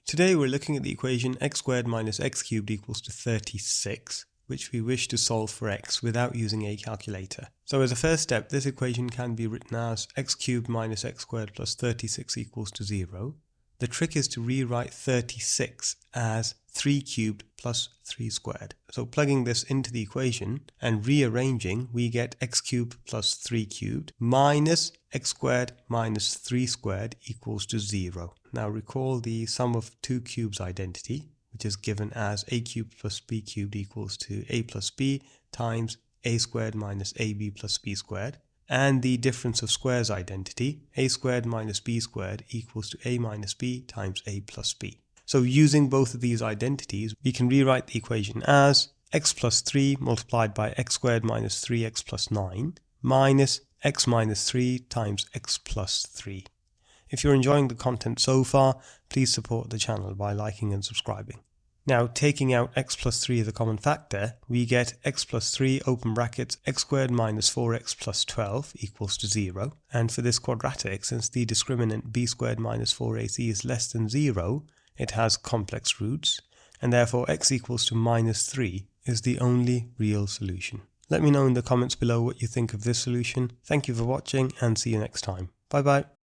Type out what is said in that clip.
Today we're looking at the equation x squared minus x cubed equals to 36, which we wish to solve for x without using a calculator. So as a first step, this equation can be written as x cubed minus x squared plus 36 equals to 0. The trick is to rewrite 36 as 3 cubed plus 3 squared. So plugging this into the equation and rearranging, we get x cubed plus 3 cubed minus x squared minus 3 squared equals to 0. Now recall the sum of two cubes identity, which is given as a cubed plus b cubed equals to a plus b times a squared minus ab plus b squared. And the difference of squares identity, a squared minus b squared equals to a minus b times a plus b. So using both of these identities, we can rewrite the equation as x plus 3 multiplied by x squared minus 3x plus 9 minus x minus 3 times x plus 3. If you're enjoying the content so far, please support the channel by liking and subscribing. Now, taking out x plus 3 as a common factor, we get x plus 3 open brackets x squared minus 4x plus 12 equals to 0. And for this quadratic, since the discriminant b squared minus 4ac is less than 0, it has complex roots, and therefore x equals to minus 3 is the only real solution. Let me know in the comments below what you think of this solution. Thank you for watching and see you next time. Bye bye.